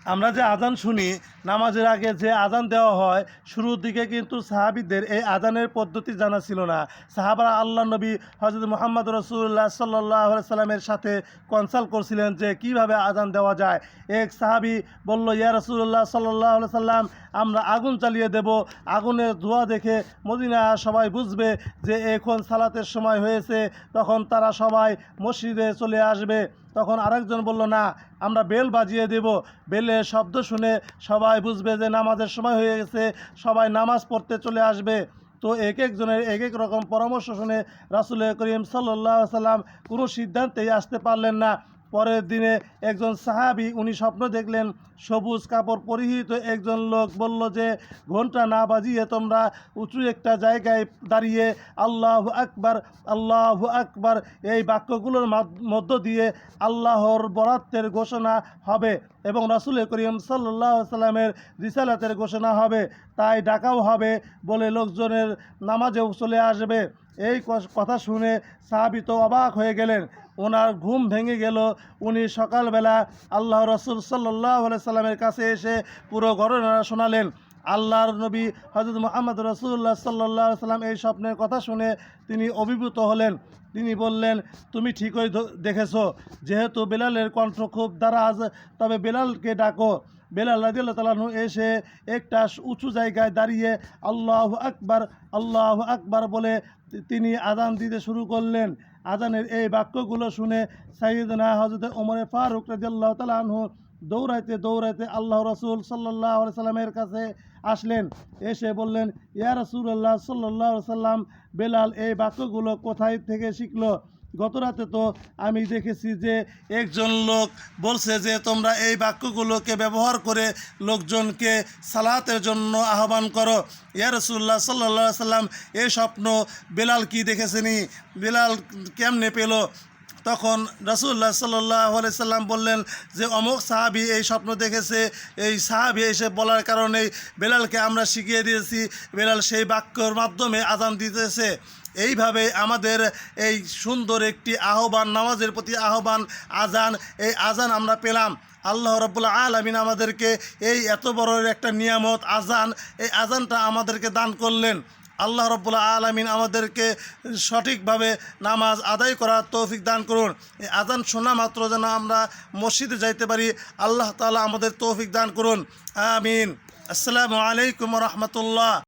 আমরা যে আজান শুনি, নামাজের আগে যে আজান দেওয়া হয়, শুরুর দিকে কিন্তু সাহাবীদের এই আজানের পদ্ধতি জানা ছিল না। সাহাবারা আল্লাহ নবী হযরত মুহাম্মদ রাসূলুল্লাহ সাল্লাল্লাহু আলাইহি সাল্লামের সাথে কনসাল্ট করছিলেন যে কিভাবে আজান দেওয়া যায়। এক সাহাবী বলল, ইয়া রাসূলুল্লাহ সাল্লাল্লাহু আলাইহি সাল্লাম, আমরা আগুন জ্বালিয়ে দেব, আগুনের ধোঁয়া দেখে মদিনা সবাই বুঝবে যে এখন সালাতের সময় হয়েছে, তখন তারা সবাই মসজিদে চলে আসবে। তখন আরেকজন বলল, না, আমরা বেল বাজিয়ে দেব, বেলের শব্দ শুনে সবাই বুঝবে যে নামাজের সময় হয়ে গেছে, সবাই নামাজ পড়তে চলে আসবে। তো এক একজনের এক এক রকম পরামর্শ শুনে রাসূল করিম সাল্লাল্লাহু আলাইহি সাল্লাম কোনো সিদ্ধান্তেই আসতে পারলেন না। পরের দিনে একজন সাহাবী উনি স্বপ্ন দেখলেন, সবুজ কাপড় পরিহিত একজন লোক বলল যে, ঘণ্টা না বাজিয়ে তোমরা উঁচু একটা জায়গায় দাঁড়িয়ে আল্লাহু আকবার, আল্লাহু আকবার এই বাক্যগুলোর মধ্য দিয়ে আল্লাহর বরাতের ঘোষণা হবে এবং রাসূল করিম সাল্লাল্লাহু আলাইহি সাল্লামের রিসালাতের ঘোষণা হবে, তাই ডাকাও হবে বলে লোকজনের নামাজেও চলে আসবে। এই কথা শুনে সাহাবী তো অবাক হয়ে গেলেন, ওনার ঘুম ভেঙে গেল। উনি সকালবেলা আল্লাহ রাসূল সাল্লাল্লাহু আলাইহি সাল্লামের কাছে এসে পুরো ঘটনা শোনালেন। আল্লাহর নবী হযরত মুহাম্মদ রাসূলুল্লাহ সাল্লাল্লাহু আলাইহি সাল্লাম এই স্বপ্নের কথা শুনে তিনি অভিভূত হলেন। তিনি বললেন, তুমি ঠিকই দেখেছ, যেহেতু বেলালের কণ্ঠ খুব দারাজ, তবে বেলালকে ডাকো। বেলাল রাদিয়াল্লাহু তাআলা আনহু এসে একটা উঁচু জায়গায় দাঁড়িয়ে আল্লাহু আকবার, আল্লাহু আকবার বলে তিনি আযান দিতে শুরু করলেন। আজানের এই বাক্যগুলো শুনে সাইয়েদনা হযরত ওমর ফারুক রাদিয়াল্লাহু তাআলা আনহু দৌড়াইতে দৌড়াইতে আল্লাহ রাসূল সাল্লাল্লাহু আলাইহি সাল্লামের কাছে আসলেন। এসে বললেন, ইয়া রাসূলুল্লাহ সাল্লাল্লাহু আলাইহি সাল্লাম, বেলাল এই বাক্যগুলো কোথায় থেকে শিখলো? গতরাতে তো আমি দেখেছি যে একজন লোক বলছে যে তোমরা এই বাক্যগুলোকে ব্যবহার করে লোকজনকে সালাতের জন্য আহ্বান করো। ইয়া রাসূলুল্লাহ সাল্লাল্লাহু আলাইহি সাল্লাম, এই স্বপ্ন বেলাল কি দেখেছেনি? বেলাল কেমনে পেল? তখন রাসূলুল্লাহ সাল্লাল্লাহু আলাইহি সাল্লাম বললেন যে অমুক সাহাবী এই স্বপ্ন দেখেছে, এই সাহাবী এসে বলার কারণেই বেলালকে আমরা শিখিয়ে দিয়েছি, বেলাল সেই বাক্যর মাধ্যমে আযান দিতেছে। এইভাবে আমাদের এই সুন্দর একটি আহ্বান, নামাজের প্রতি আহ্বান, আজান, এই আজান আমরা পেলাম। আল্লাহ রাব্বুল আলামিন আমাদেরকে এই এত বড় একটা নিয়ামত আজান, এই আজানটা আমাদেরকে দান করলেন। আল্লাহ রাব্বুল আলামিন আমাদেরকে সঠিকভাবে নামাজ আদায় করার তৌফিক দান করুন। এই আজান শোনা মাত্র যেন আমরা মসজিদে যাইতে পারি, আল্লাহ তাআলা আমাদের তৌফিক দান করুন। আমিন। আসসালামু আলাইকুম ওয়া রাহমাতুল্লাহ।